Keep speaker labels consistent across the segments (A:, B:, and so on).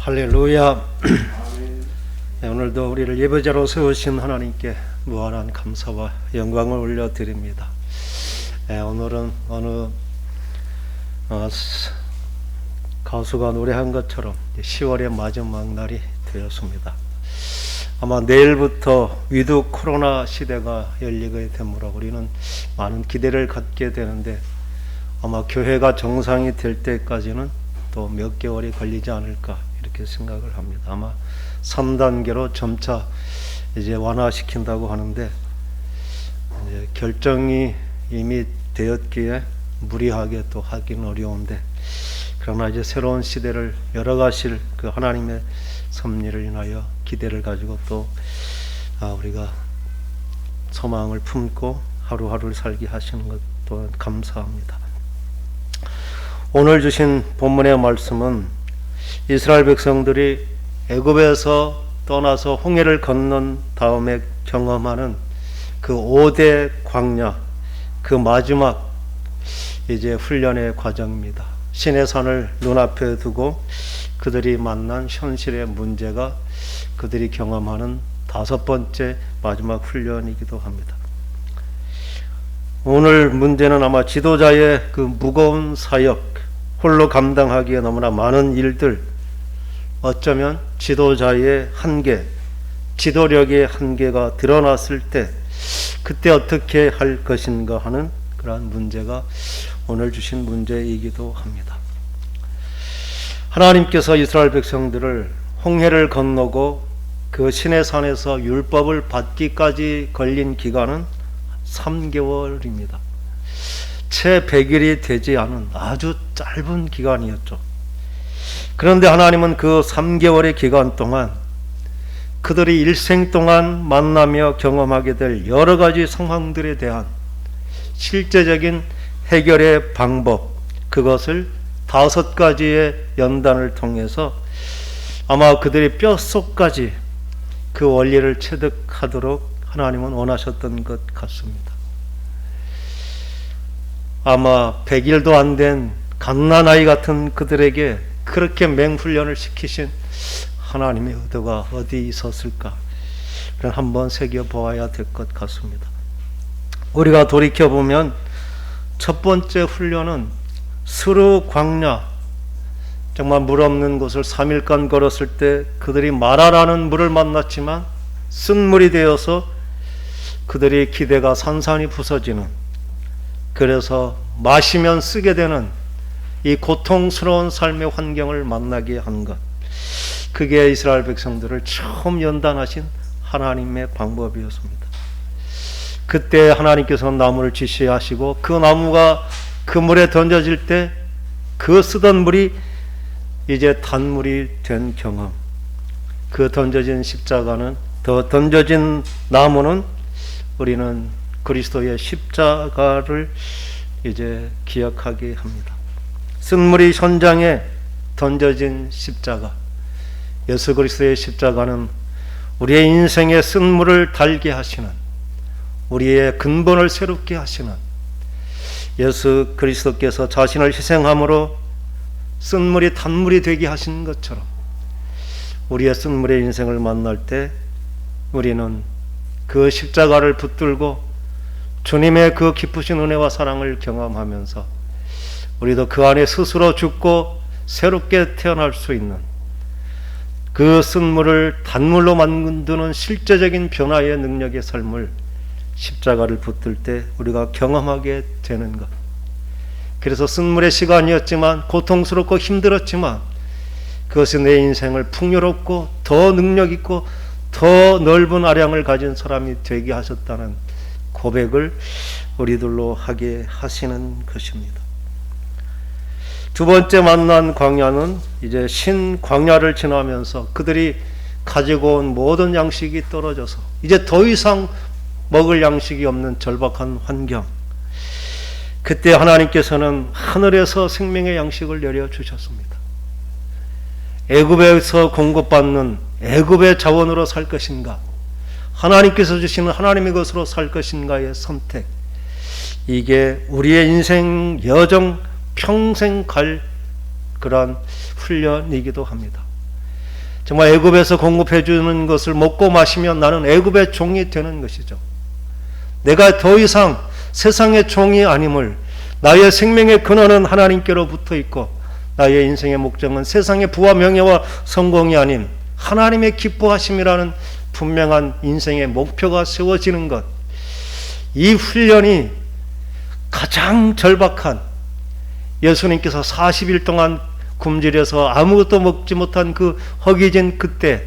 A: 할렐루야. 네, 오늘도 우리를 예배자로 세우신 하나님께 무한한 감사와 영광을 올려드립니다. 네, 오늘은 어느 가수가 노래한 것처럼 10월의 마지막 날이 되었습니다. 아마 내일부터 위드 코로나 시대가 열리게 되므로 우리는 많은 기대를 갖게 되는데, 아마 교회가 정상이 될 때까지는 또 몇 개월이 걸리지 않을까 이렇게 생각을 합니다. 아마 3단계로 점차 이제 완화시킨다고 하는데, 이제 결정이 이미 되었기에 무리하게 또 하기는 어려운데, 그러나 이제 새로운 시대를 열어가실 그 하나님의 섭리를 인하여 기대를 가지고 또 우리가 소망을 품고 하루하루를 살게 하시는 것 또한 감사합니다. 오늘 주신 본문의 말씀은 이스라엘 백성들이 애굽에서 떠나서 홍해를 건넌 다음에 경험하는 그 5대 광야, 그 마지막 이제 훈련의 과정입니다. 시내산을 눈앞에 두고 그들이 만난 현실의 문제가 그들이 경험하는 5번째 마지막 훈련이기도 합니다. 오늘 문제는 아마 지도자의 그 무거운 사역, 홀로 감당하기에 너무나 많은 일들, 어쩌면 지도자의 한계, 지도력의 한계가 드러났을 때 그때 어떻게 할 것인가 하는 그러한 문제가 오늘 주신 문제이기도 합니다. 하나님께서 이스라엘 백성들을 홍해를 건너고 그 시내산에서 율법을 받기까지 걸린 기간은 3개월입니다. 채 100일이 되지 않은 아주 짧은 기간이었죠. 그런데 하나님은 그 3개월의 기간 동안 그들이 일생 동안 만나며 경험하게 될 여러 가지 상황들에 대한 실제적인 해결의 방법, 그것을 5가지의 연단을 통해서 아마 그들의 뼛속까지 그 원리를 체득하도록 하나님은 원하셨던 것 같습니다. 아마 100일도 안 된 갓난아이 같은 그들에게 그렇게 맹훈련을 시키신 하나님의 의도가 어디 있었을까? 그걸 한번 새겨보아야 될 것 같습니다. 우리가 돌이켜보면 첫 번째 훈련은 스루 광야, 정말 물 없는 곳을 3일간 걸었을 때 그들이 마라라는 물을 만났지만 쓴물이 되어서 그들의 기대가 산산이 부서지는, 그래서 마시면 쓰게 되는 이 고통스러운 삶의 환경을 만나게 한 것, 그게 이스라엘 백성들을 처음 연단하신 하나님의 방법이었습니다. 그때 하나님께서는 나무를 지시하시고 그 나무가 그 물에 던져질 때 그 쓰던 물이 이제 단물이 된 경험, 그 던져진 십자가는, 더 던져진 나무는 우리는 그리스도의 십자가를 이제 기억하게 합니다. 쓴물이 현장에 던져진 십자가, 예수 그리스도의 십자가는 우리의 인생의 쓴물을 달게 하시는, 우리의 근본을 새롭게 하시는, 예수 그리스도께서 자신을 희생함으로 쓴물이 단물이 되게 하신 것처럼 우리의 쓴물의 인생을 만날 때 우리는 그 십자가를 붙들고 주님의 그 기쁘신 은혜와 사랑을 경험하면서 우리도 그 안에 스스로 죽고 새롭게 태어날 수 있는, 그 쓴물을 단물로 만드는 실제적인 변화의 능력의 삶을 십자가를 붙들 때 우리가 경험하게 되는 것. 그래서 쓴물의 시간이었지만, 고통스럽고 힘들었지만, 그것이 내 인생을 풍요롭고 더 능력 있고 더 넓은 아량을 가진 사람이 되게 하셨다는 고백을 우리들로 하게 하시는 것입니다. 두 번째 만난 광야는 이제 신광야를 지나면서 그들이 가지고 온 모든 양식이 떨어져서 이제 더 이상 먹을 양식이 없는 절박한 환경, 그때 하나님께서는 하늘에서 생명의 양식을 내려주셨습니다. 애굽에서 공급받는 애굽의 자원으로 살 것인가, 하나님께서 주시는 하나님의 것으로 살 것인가의 선택, 이게 우리의 인생 여정 평생 갈 그러한 훈련이기도 합니다. 정말 애굽에서 공급해 주는 것을 먹고 마시면 나는 애굽의 종이 되는 것이죠. 내가 더 이상 세상의 종이 아님을, 나의 생명의 근원은 하나님께로 붙어 있고 나의 인생의 목적은 세상의 부와 명예와 성공이 아닌 하나님의 기뻐하심이라는 분명한 인생의 목표가 세워지는 것, 이 훈련이 가장 절박한, 예수님께서 40일 동안 굶주려서 아무것도 먹지 못한 그 허기진 그때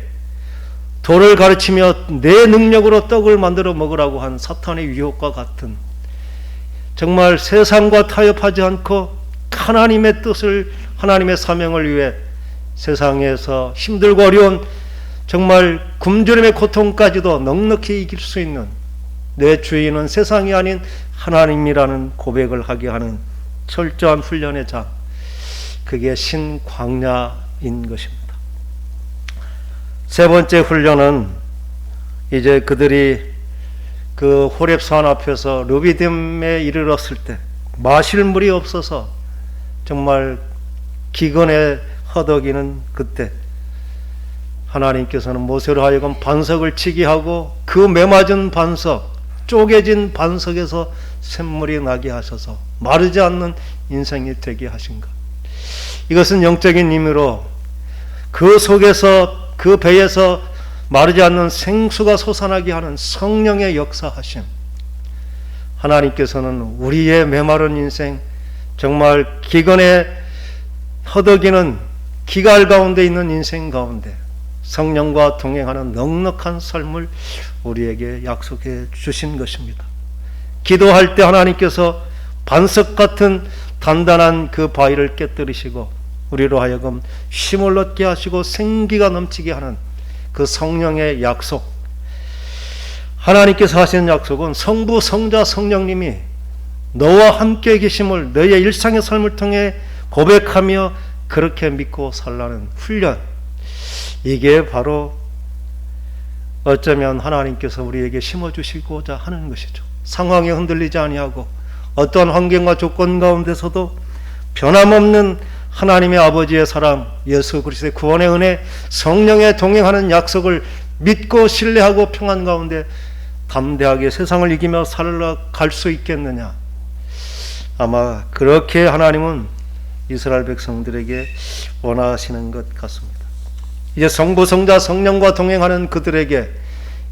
A: 돌을 가르치며 내 능력으로 떡을 만들어 먹으라고 한 사탄의 유혹과 같은, 정말 세상과 타협하지 않고 하나님의 뜻을, 하나님의 사명을 위해 세상에서 힘들고 어려운 정말 굶주림의 고통까지도 넉넉히 이길 수 있는, 내 주인은 세상이 아닌 하나님이라는 고백을 하게 하는 철저한 훈련의 장, 그게 신광야인 것입니다. 세 번째 훈련은 이제 그들이 그 호렙산 앞에서 르비딤에 이르렀을 때 마실 물이 없어서 정말 기근에 허덕이는 그때 하나님께서는 모세로 하여금 반석을 치게 하고 그 메맞은 반석, 쪼개진 반석에서 샘물이 나게 하셔서 마르지 않는 인생이 되게 하신 것. 이것은 영적인 의미로 그 속에서, 그 배에서 마르지 않는 생수가 솟아나게 하는 성령의 역사하심. 하나님께서는 우리의 메마른 인생, 정말 기근에 허덕이는 기갈 가운데 있는 인생 가운데 성령과 동행하는 넉넉한 삶을 우리에게 약속해 주신 것입니다. 기도할 때 하나님께서 반석 같은 단단한 그 바위를 깨뜨리시고 우리로 하여금 힘을 얻게 하시고 생기가 넘치게 하는 그 성령의 약속, 하나님께서 하시는 약속은 성부, 성자, 성령님이 너와 함께 계심을 너의 일상의 삶을 통해 고백하며 그렇게 믿고 살라는 훈련, 이게 바로 어쩌면 하나님께서 우리에게 심어주시고자 하는 것이죠. 상황에 흔들리지 아니하고 어떠한 환경과 조건 가운데서도 변함없는 하나님의 아버지의 사랑, 예수 그리스도의 구원의 은혜, 성령에 동행하는 약속을 믿고 신뢰하고 평안 가운데 담대하게 세상을 이기며 살아갈 수 있겠느냐. 아마 그렇게 하나님은 이스라엘 백성들에게 원하시는 것 같습니다. 이제 성부, 성자, 성령과 동행하는 그들에게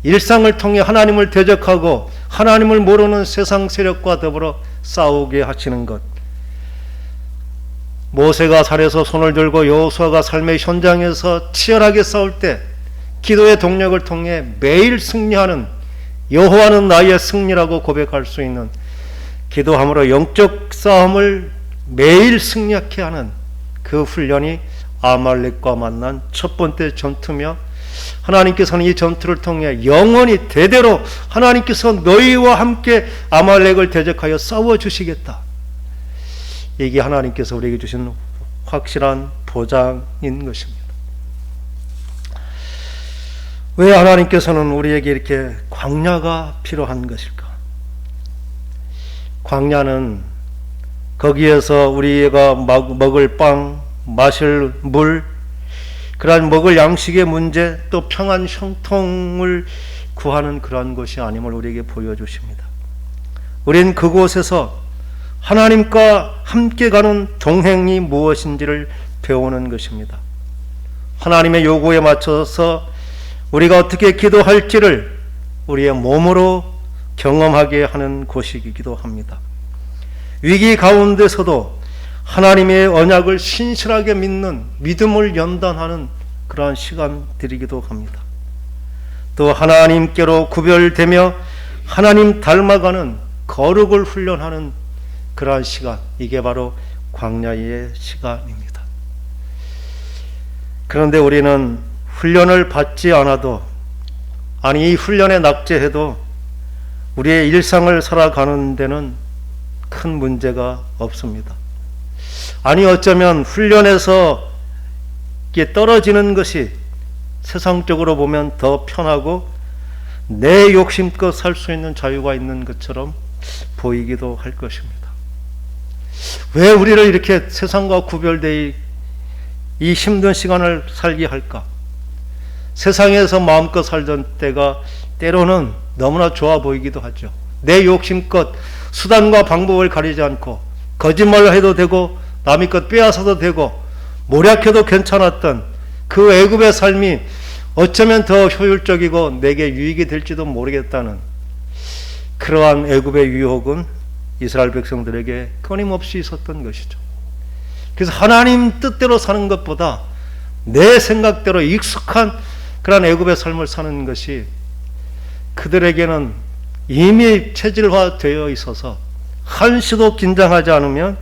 A: 일상을 통해 하나님을 대적하고 하나님을 모르는 세상 세력과 더불어 싸우게 하시는 것, 모세가 산에서 손을 들고 여호수아가 삶의 현장에서 치열하게 싸울 때 기도의 동력을 통해 매일 승리하는, 여호와는 나의 승리라고 고백할 수 있는, 기도함으로 영적 싸움을 매일 승리하게 하는 그 훈련이 아말렉과 만난 첫 번째 전투며, 하나님께서는 이 전투를 통해 영원히 대대로 하나님께서 너희와 함께 아말렉을 대적하여 싸워주시겠다, 이게 하나님께서 우리에게 주신 확실한 보장인 것입니다. 왜 하나님께서는 우리에게 이렇게 광야가 필요한 것일까? 광야는 거기에서 우리가 먹을 빵, 마실 물, 그러한 먹을 양식의 문제, 또 평안 형통을 구하는 그러한 것이 아님을 우리에게 보여주십니다. 우리는 그곳에서 하나님과 함께 가는 동행이 무엇인지를 배우는 것입니다. 하나님의 요구에 맞춰서 우리가 어떻게 기도할지를 우리의 몸으로 경험하게 하는 곳이기도 합니다. 위기 가운데서도 하나님의 언약을 신실하게 믿는 믿음을 연단하는 그러한 시간들이기도 합니다. 또 하나님께로 구별되며 하나님 닮아가는 거룩을 훈련하는 그러한 시간, 이게 바로 광야의 시간입니다. 그런데 우리는 훈련을 받지 않아도, 아니 이 훈련에 낙제해도 우리의 일상을 살아가는 데는 큰 문제가 없습니다. 아니 어쩌면 훈련에서 떨어지는 것이 세상적으로 보면 더 편하고 내 욕심껏 살 수 있는 자유가 있는 것처럼 보이기도 할 것입니다. 왜 우리를 이렇게 세상과 구별되어 이 힘든 시간을 살게 할까? 세상에서 마음껏 살던 때가 때로는 너무나 좋아 보이기도 하죠. 내 욕심껏 수단과 방법을 가리지 않고 거짓말을 해도 되고 남의 것 빼앗아도 되고 모략해도 괜찮았던 그 애굽의 삶이 어쩌면 더 효율적이고 내게 유익이 될지도 모르겠다는 그러한 애굽의 유혹은 이스라엘 백성들에게 끊임없이 있었던 것이죠. 그래서 하나님 뜻대로 사는 것보다 내 생각대로 익숙한 그런 애굽의 삶을 사는 것이 그들에게는 이미 체질화되어 있어서 한시도 긴장하지 않으면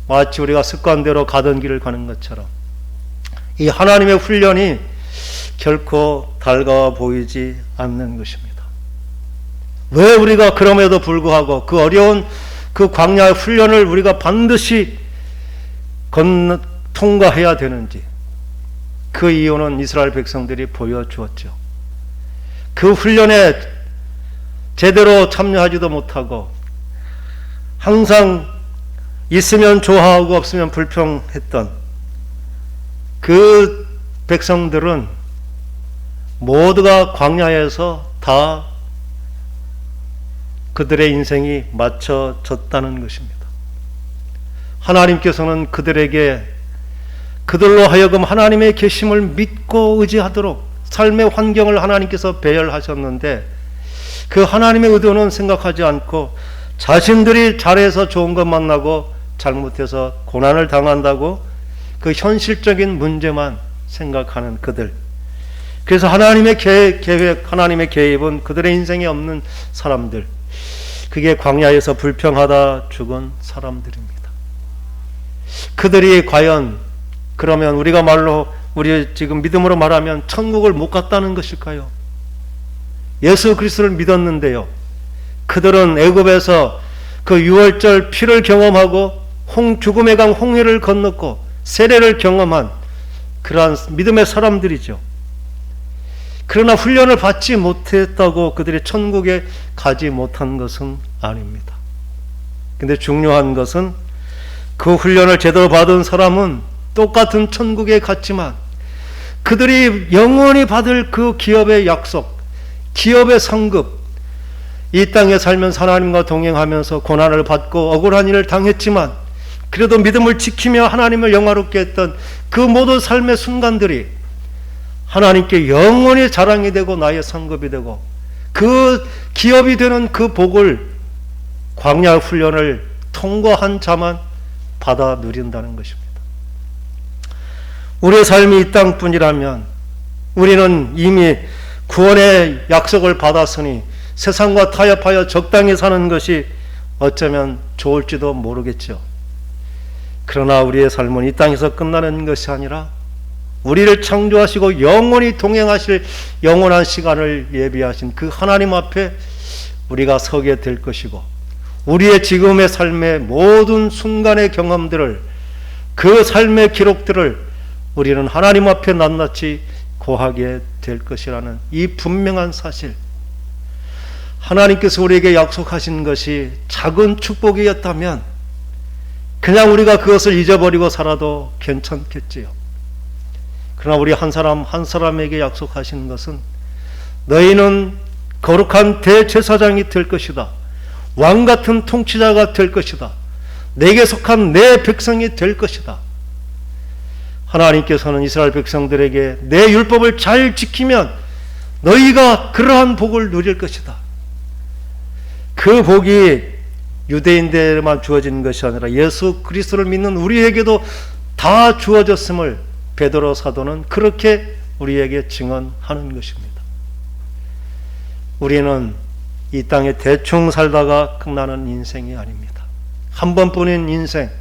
A: 마치 우리가 습관대로 가던 길을 가는 것처럼 이 하나님의 훈련이 결코 달가워 보이지 않는 것입니다. 왜 우리가 그럼에도 불구하고 그 어려운 그 광야의 훈련을 우리가 반드시 통과해야 되는지 그 이유는 이스라엘 백성들이 보여주었죠. 그 훈련에 제대로 참여하지도 못하고 항상 있으면 좋아하고 없으면 불평했던 그 백성들은 모두가 광야에서 다 그들의 인생이 맞춰졌다는 것입니다. 하나님께서는 그들로 하여금 하나님의 계심을 믿고 의지하도록 삶의 환경을 하나님께서 배열하셨는데 그 하나님의 의도는 생각하지 않고 자신들이 잘해서 좋은 것 만나고 잘못해서 고난을 당한다고 그 현실적인 문제만 생각하는 그들. 그래서 하나님의 계획, 하나님의 개입은 그들의 인생에 없는 사람들. 그게 광야에서 불평하다 죽은 사람들입니다. 그들이 과연 그러면 우리 지금 믿음으로 말하면 천국을 못 갔다는 것일까요? 예수 그리스도를 믿었는데요. 그들은 애굽에서 그 유월절 피를 경험하고 죽음의 강 홍해를 건넜고 세례를 경험한 그러한 믿음의 사람들이죠. 그러나 훈련을 받지 못했다고 그들이 천국에 가지 못한 것은 아닙니다. 근데 중요한 것은 그 훈련을 제대로 받은 사람은 똑같은 천국에 갔지만 그들이 영원히 받을 그 기업의 약속, 기업의 상급, 이 땅에 살면서 하나님과 동행하면서 고난을 받고 억울한 일을 당했지만 그래도 믿음을 지키며 하나님을 영화롭게 했던 그 모든 삶의 순간들이 하나님께 영원히 자랑이 되고 나의 상급이 되고 그 기업이 되는 그 복을 광야 훈련을 통과한 자만 받아 누린다는 것입니다. 우리의 삶이 이 땅뿐이라면 우리는 이미 구원의 약속을 받았으니 세상과 타협하여 적당히 사는 것이 어쩌면 좋을지도 모르겠죠. 그러나 우리의 삶은 이 땅에서 끝나는 것이 아니라 우리를 창조하시고 영원히 동행하실 영원한 시간을 예비하신 그 하나님 앞에 우리가 서게 될 것이고 우리의 지금의 삶의 모든 순간의 경험들을 그 삶의 기록들을 우리는 하나님 앞에 낱낱이 고하게 될 것이라는 이 분명한 사실, 하나님께서 우리에게 약속하신 것이 작은 축복이었다면 그냥 우리가 그것을 잊어버리고 살아도 괜찮겠지요. 그러나 우리 한 사람 한 사람에게 약속하신 것은 너희는 거룩한 대제사장이 될 것이다. 왕같은 통치자가 될 것이다. 내게 속한 내 백성이 될 것이다. 하나님께서는 이스라엘 백성들에게 내 율법을 잘 지키면 너희가 그러한 복을 누릴 것이다. 그 복이 유대인들만 주어진 것이 아니라 예수 그리스도를 믿는 우리에게도 다 주어졌음을 베드로 사도는 그렇게 우리에게 증언하는 것입니다. 우리는 이 땅에 대충 살다가 끝나는 인생이 아닙니다. 한 번뿐인 인생,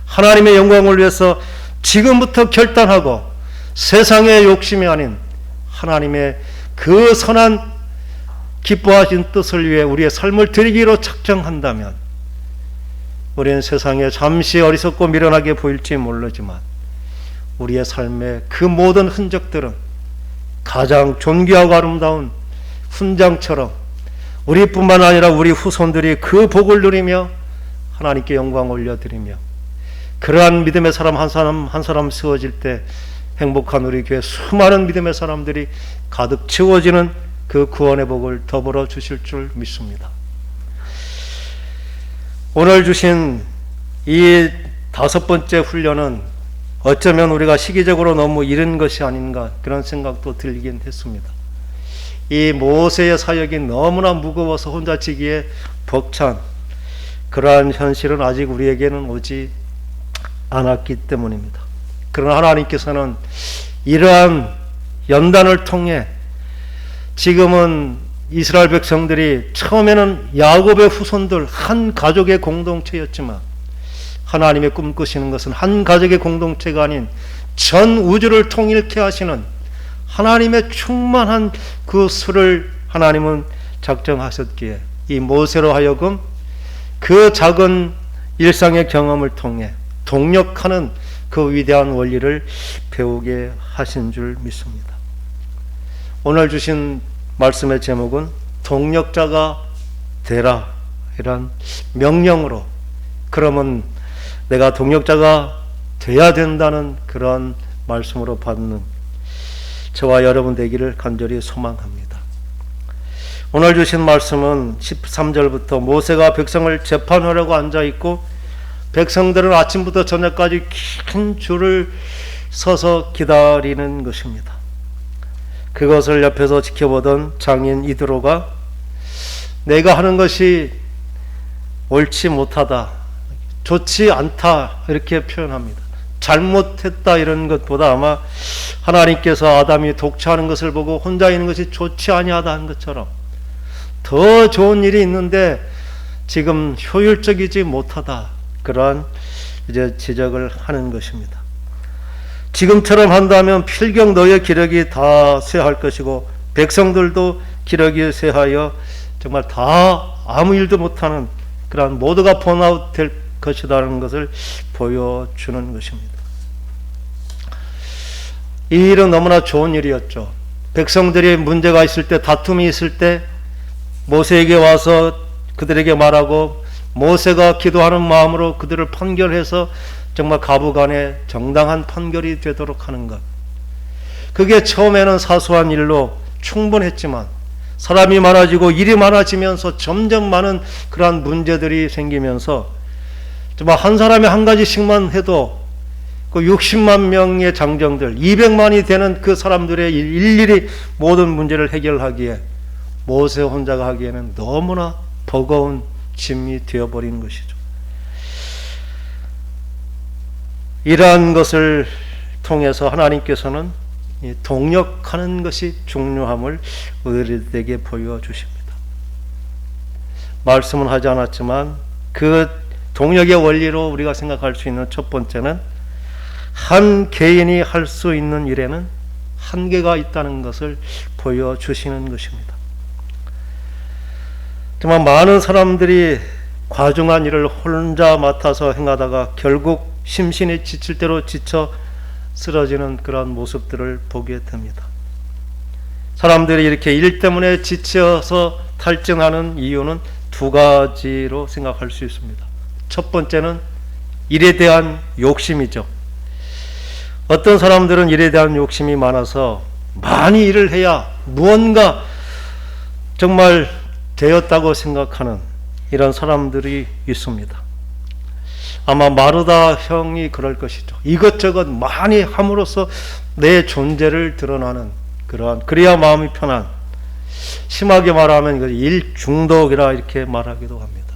A: 하나님의 영광을 위해서 지금부터 결단하고 세상의 욕심이 아닌 하나님의 그 선한 기뻐하신 뜻을 위해 우리의 삶을 드리기로 작정한다면 우리는 세상에 잠시 어리석고 미련하게 보일지 모르지만 우리의 삶의 그 모든 흔적들은 가장 존귀하고 아름다운 훈장처럼 우리뿐만 아니라 우리 후손들이 그 복을 누리며 하나님께 영광 올려드리며 그러한 믿음의 사람 한 사람 한 사람 세워질 때 행복한 우리 교회 수많은 믿음의 사람들이 가득 채워지는 그 구원의 복을 더불어 주실 줄 믿습니다. 오늘 주신 이 5번째 훈련은 어쩌면 우리가 시기적으로 너무 이른 것이 아닌가 그런 생각도 들긴 했습니다. 이 모세의 사역이 너무나 무거워서 혼자 지기에 벅찬 그러한 현실은 아직 우리에게는 오지 않았기 때문입니다. 그러나 하나님께서는 이러한 연단을 통해 지금은 이스라엘 백성들이 처음에는 야곱의 후손들 한 가족의 공동체였지만 하나님의 꿈꾸시는 것은 한 가족의 공동체가 아닌 전 우주를 통일케 하시는 하나님의 충만한 그 수를 하나님은 작정하셨기에 이 모세로 하여금 그 작은 일상의 경험을 통해 동력하는 그 위대한 원리를 배우게 하신 줄 믿습니다. 오늘 주신 말씀의 제목은 동력자가 되라 이런 명령으로, 그러면 내가 동력자가 돼야 된다는 그런 말씀으로 받는 저와 여러분 되기를 간절히 소망합니다. 오늘 주신 말씀은 13절부터 모세가 백성을 재판하려고 앉아있고 백성들은 아침부터 저녁까지 긴 줄을 서서 기다리는 것입니다. 그것을 옆에서 지켜보던 장인 이드로가 내가 하는 것이 옳지 못하다, 좋지 않다 이렇게 표현합니다. 잘못했다 이런 것보다 아마 하나님께서 아담이 독차하는 것을 보고 혼자 있는 것이 좋지 아니하다 한 것처럼 더 좋은 일이 있는데 지금 효율적이지 못하다, 그러한 이제 지적을 하는 것입니다. 지금처럼 한다면 필경 너의 기력이 다 쇠할 것이고 백성들도 기력이 쇠하여 정말 다 아무 일도 못하는 그러한 모두가 번아웃 될 것이라는 것을 보여주는 것입니다. 이 일은 너무나 좋은 일이었죠. 백성들이 문제가 있을 때, 다툼이 있을 때 모세에게 와서 그들에게 말하고 모세가 기도하는 마음으로 그들을 판결해서 정말 가부간에 정당한 판결이 되도록 하는 것, 그게 처음에는 사소한 일로 충분했지만 사람이 많아지고 일이 많아지면서 점점 많은 그러한 문제들이 생기면서 정말 한 사람이 한 가지씩만 해도 그 60만 명의 장정들 200만이 되는 그 사람들의 일일이 모든 문제를 해결하기에 모세 혼자가 하기에는 너무나 버거운 짐이 되어버린 것이죠. 이러한 것을 통해서 하나님께서는 동력하는 것이 중요함을 우리에게 보여주십니다. 말씀은 하지 않았지만 그 동력의 원리로 우리가 생각할 수 있는 첫 번째는 한 개인이 할 수 있는 일에는 한계가 있다는 것을 보여주시는 것입니다. 정말 많은 사람들이 과중한 일을 혼자 맡아서 행하다가 결국 심신이 지칠 대로 지쳐 쓰러지는 그런 모습들을 보게 됩니다. 사람들이 이렇게 일 때문에 지쳐서 탈진하는 이유는 두 가지로 생각할 수 있습니다. 첫 번째는 일에 대한 욕심이죠. 어떤 사람들은 일에 대한 욕심이 많아서 많이 일을 해야 무언가 정말 되었다고 생각하는 이런 사람들이 있습니다. 아마 마르다 형이 그럴 것이죠. 이것저것 많이 함으로써 내 존재를 드러나는 그러한, 그래야 마음이 편한, 심하게 말하면 이거 일 중독이라 이렇게 말하기도 합니다.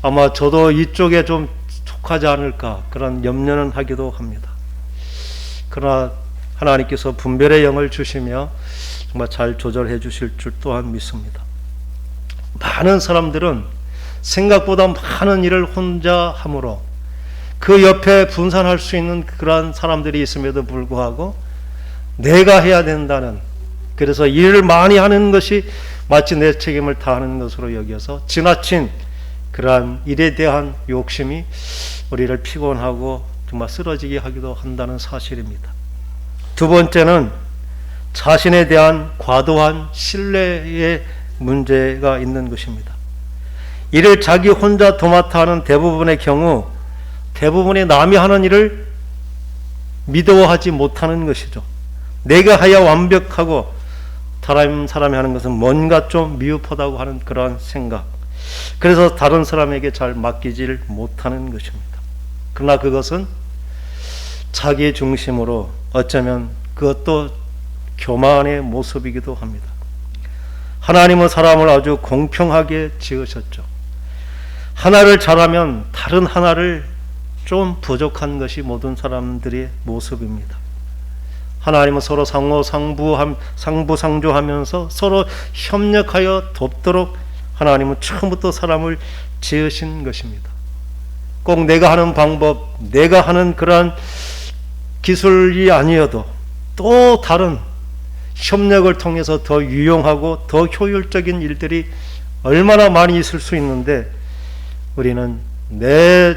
A: 아마 저도 이쪽에 좀 속하지 않을까 그런 염려는 하기도 합니다. 그러나 하나님께서 분별의 영을 주시며 정말 잘 조절해 주실 줄 또한 믿습니다. 많은 사람들은 생각보다 많은 일을 혼자 함으로 그 옆에 분산할 수 있는 그러한 사람들이 있음에도 불구하고 내가 해야 된다는, 그래서 일을 많이 하는 것이 마치 내 책임을 다하는 것으로 여겨서 지나친 그러한 일에 대한 욕심이 우리를 피곤하고 정말 쓰러지게 하기도 한다는 사실입니다. 두 번째는 자신에 대한 과도한 신뢰의 문제가 있는 것입니다. 일을 자기 혼자 도맡아 하는 대부분의 경우 대부분의 남이 하는 일을 믿어하지 못하는 것이죠. 내가 하야 완벽하고 다른 사람이 하는 것은 뭔가 좀 미흡하다고 하는 그러한 생각. 그래서 다른 사람에게 잘 맡기질 못하는 것입니다. 그러나 그것은 자기 중심으로 어쩌면 그것도 교만의 모습이기도 합니다. 하나님은 사람을 아주 공평하게 지으셨죠. 하나를 잘하면 다른 하나를 좀 부족한 것이 모든 사람들의 모습입니다. 하나님은 서로 상부상조하면서 서로 협력하여 돕도록 하나님은 처음부터 사람을 지으신 것입니다. 꼭 내가 하는 방법, 내가 하는 그러한 기술이 아니어도 또 다른 협력을 통해서 더 유용하고 더 효율적인 일들이 얼마나 많이 있을 수 있는데 우리는 내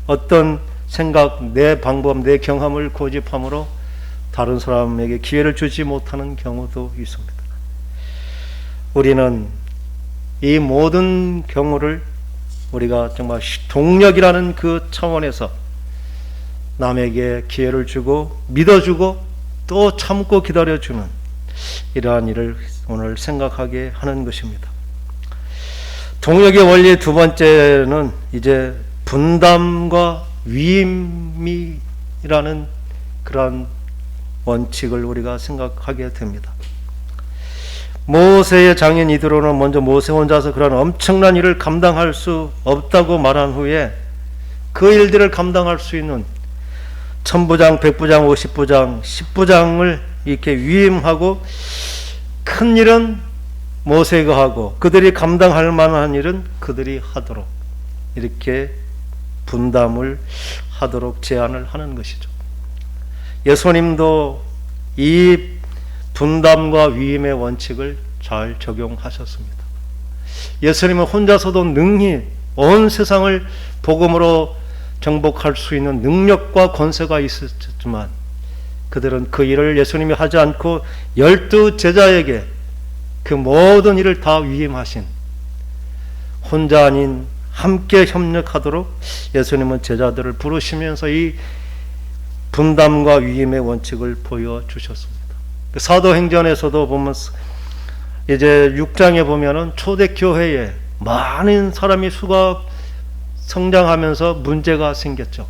A: 어떤 생각, 내 방법, 내 경험을 고집함으로 다른 사람에게 기회를 주지 못하는 경우도 있습니다. 우리는 이 모든 경우를 우리가 정말 동력이라는 그 차원에서 남에게 기회를 주고 믿어주고 또 참고 기다려주는 이러한 일을 오늘 생각하게 하는 것입니다. 동력의 원리 두 번째는 이제 분담과 위임이라는 그러한 원칙을 우리가 생각하게 됩니다. 모세의 장인 이드로는 먼저 모세 혼자서 그런 엄청난 일을 감당할 수 없다고 말한 후에 그 일들을 감당할 수 있는 천부장, 백부장, 50부장, 10부장을 이렇게 위임하고 큰 일은 모세가 하고 그들이 감당할 만한 일은 그들이 하도록 이렇게 분담을 하도록 제안을 하는 것이죠. 예수님도 이 분담과 위임의 원칙을 잘 적용하셨습니다. 예수님은 혼자서도 능히 온 세상을 복음으로 정복할 수 있는 능력과 권세가 있었지만 그들은 그 일을 예수님이 하지 않고 12 제자에게 그 모든 일을 다 위임하신 혼자 아닌 함께 협력하도록 예수님은 제자들을 부르시면서 이 분담과 위임의 원칙을 보여주셨습니다. 사도행전에서도 보면 이제 6장에 보면은 초대교회에 많은 사람이 수가 성장하면서 문제가 생겼죠.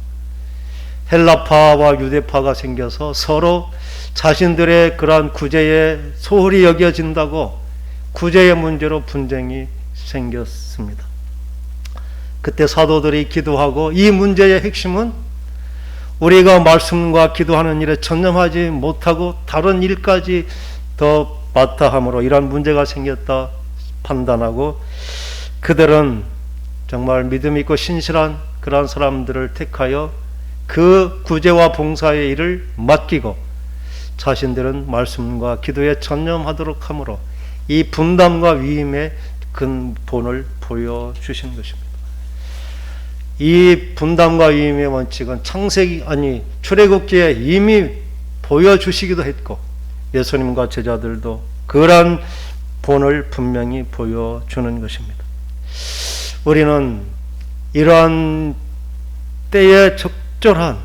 A: 헬라파와 유대파가 생겨서 서로 자신들의 그러한 구제에 소홀히 여겨진다고 구제의 문제로 분쟁이 생겼습니다. 그때 사도들이 기도하고 이 문제의 핵심은 우리가 말씀과 기도하는 일에 전념하지 못하고 다른 일까지 더 맡아함으로 이러한 문제가 생겼다 판단하고 그들은 정말 믿음 있고 신실한 그러한 사람들을 택하여 그 구제와 봉사의 일을 맡기고 자신들은 말씀과 기도에 전념하도록 함으로 이 분담과 위임의 근본을 보여주신 것입니다. 이 분담과 위임의 원칙은 출애굽기에 이미 보여주시기도 했고 예수님과 제자들도 그러한 본을 분명히 보여주는 것입니다. 우리는 이러한 때에 적절한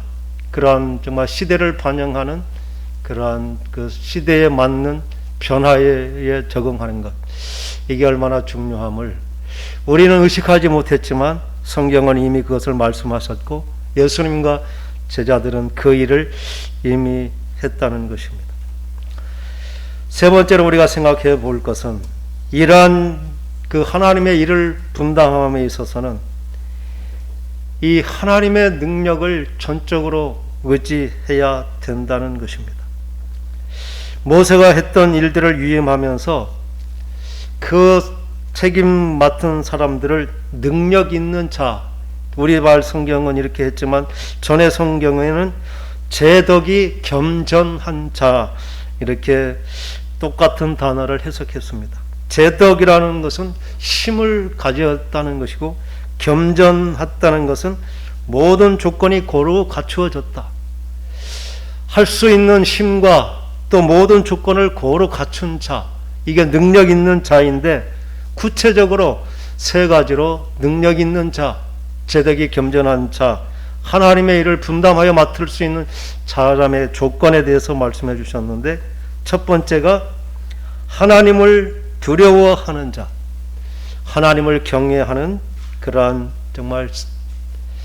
A: 그러한 정말 시대를 반영하는 그러한 그 시대에 맞는 변화에 적응하는 것, 이게 얼마나 중요함을 우리는 의식하지 못했지만 성경은 이미 그것을 말씀하셨고 예수님과 제자들은 그 일을 이미 했다는 것입니다. 세 번째로 우리가 생각해 볼 것은 이러한 그 하나님의 일을 분담함에 있어서는 이 하나님의 능력을 전적으로 의지해야 된다는 것입니다. 모세가 했던 일들을 위임하면서 그 책임 맡은 사람들을 능력 있는 자, 우리 말 성경은 이렇게 했지만 전의 성경에는 제덕이 겸전한 자 이렇게 똑같은 단어를 해석했습니다. 제덕이라는 것은 힘을 가졌다는 것이고 겸전했다는 것은 모든 조건이 고루 갖추어졌다. 할 수 있는 힘과 또 모든 조건을 고루 갖춘 자, 이게 능력 있는 자인데 구체적으로 세 가지로 능력 있는 자, 제덕이 겸전한 자, 하나님의 일을 분담하여 맡을 수 있는 사람의 조건에 대해서 말씀해 주셨는데, 첫 번째가 하나님을 두려워하는 자, 하나님을 경외하는 그러한 정말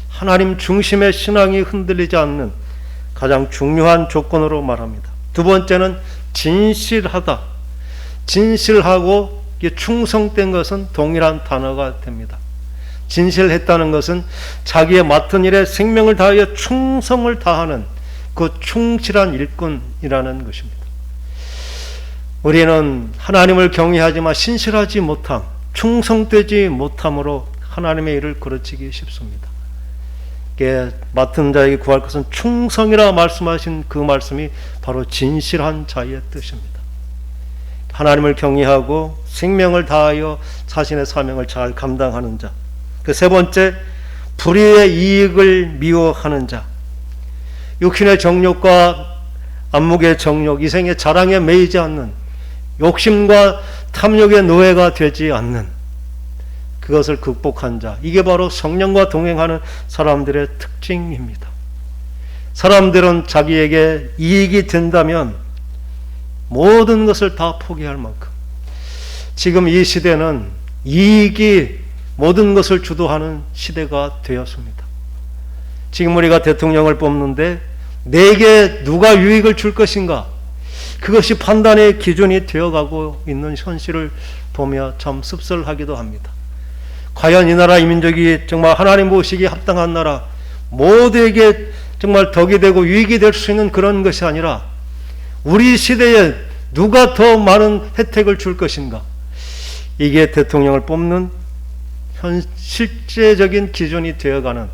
A: 하나님 중심의 신앙이 흔들리지 않는 가장 중요한 조건으로 말합니다. 두 번째는 진실하다. 진실하고 충성된 것은 동일한 단어가 됩니다. 진실했다는 것은 자기의 맡은 일에 생명을 다하여 충성을 다하는 그 충실한 일꾼이라는 것입니다. 우리는 하나님을 경외하지만 신실하지 못함, 충성되지 못함으로 하나님의 일을 그르치기 쉽습니다. 맡은 자에게 구할 것은 충성이라 말씀하신 그 말씀이 바로 진실한 자의 뜻입니다. 하나님을 경외하고 생명을 다하여 자신의 사명을 잘 감당하는 자. 그 세 번째, 불의의 이익을 미워하는 자. 육신의 정욕과 안목의 정욕, 이생의 자랑에 매이지 않는, 욕심과 탐욕의 노예가 되지 않는, 그것을 극복한 자. 이게 바로 성령과 동행하는 사람들의 특징입니다. 사람들은 자기에게 이익이 된다면 모든 것을 다 포기할 만큼, 지금 이 시대는 이익이 모든 것을 주도하는 시대가 되었습니다. 지금 우리가 대통령을 뽑는데 내게 누가 유익을 줄 것인가, 그것이 판단의 기준이 되어가고 있는 현실을 보며 참 씁쓸하기도 합니다. 과연 이 나라 이 민족이 정말 하나님 보시기에 합당한 나라, 모두에게 정말 덕이 되고 유익이 될 수 있는 그런 것이 아니라 우리 시대에 누가 더 많은 혜택을 줄 것인가, 이게 대통령을 뽑는 실제적인 기준이 되어가는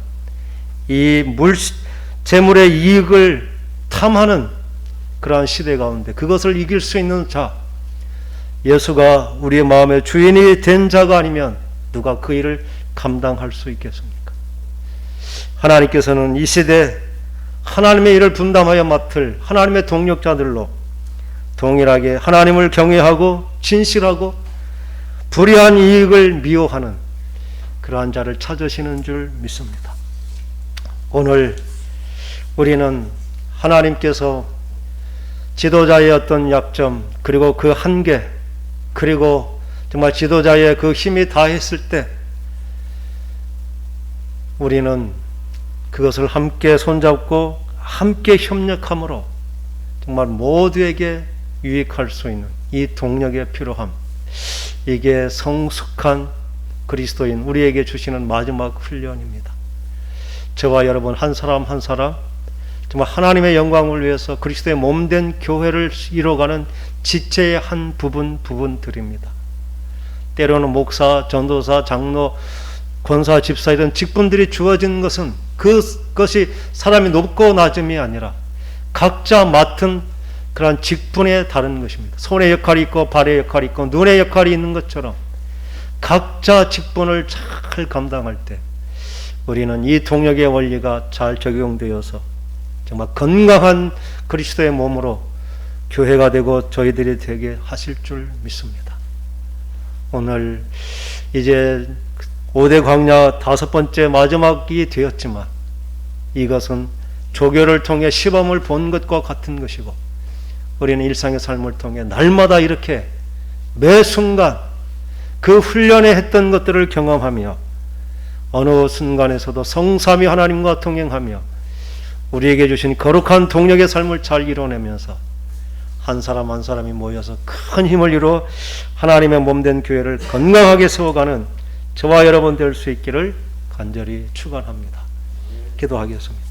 A: 이 재물의 이익을 탐하는 그러한 시대 가운데 그것을 이길 수 있는 자, 예수가 우리의 마음의 주인이 된 자가 아니면 누가 그 일을 감당할 수 있겠습니까? 하나님께서는 이 시대 하나님의 일을 분담하여 맡을 하나님의 동력자들로 동일하게 하나님을 경외하고 진실하고 불의한 이익을 미워하는 그러한 자를 찾으시는 줄 믿습니다. 오늘 우리는 하나님께서 지도자의 어떤 약점, 그리고 그 한계, 그리고 정말 지도자의 그 힘이 다했을 때 우리는 그것을 함께 손잡고 함께 협력함으로 정말 모두에게 유익할 수 있는 이 동력의 필요함, 이게 성숙한 그리스도인 우리에게 주시는 마지막 훈련입니다. 저와 여러분 한 사람 한 사람 정말 하나님의 영광을 위해서 그리스도의 몸된 교회를 이뤄가는 지체의 한 부분들입니다. 때로는 목사, 전도사, 장로, 권사, 집사 이런 직분들이 주어진 것은 그것이 사람이 높고 낮음이 아니라 각자 맡은 그러한 직분에 다른 것입니다. 손의 역할이 있고 발의 역할이 있고 눈의 역할이 있는 것처럼 각자 직분을 잘 감당할 때 우리는 이 동력의 원리가 잘 적용되어서 정말 건강한 그리스도의 몸으로 교회가 되고 저희들이 되게 하실 줄 믿습니다. 오늘 이제 5대 광야 5번째 마지막이 되었지만 이것은 조교를 통해 시범을 본 것과 같은 것이고 우리는 일상의 삶을 통해 날마다 이렇게 매 순간 그 훈련에 했던 것들을 경험하며 어느 순간에서도 성삼위 하나님과 동행하며 우리에게 주신 거룩한 동력의 삶을 잘 이뤄내면서 한 사람 한 사람이 모여서 큰 힘을 이루어 하나님의 몸된 교회를 건강하게 세워가는 저와 여러분 될 수 있기를 간절히 축원합니다. 기도하겠습니다.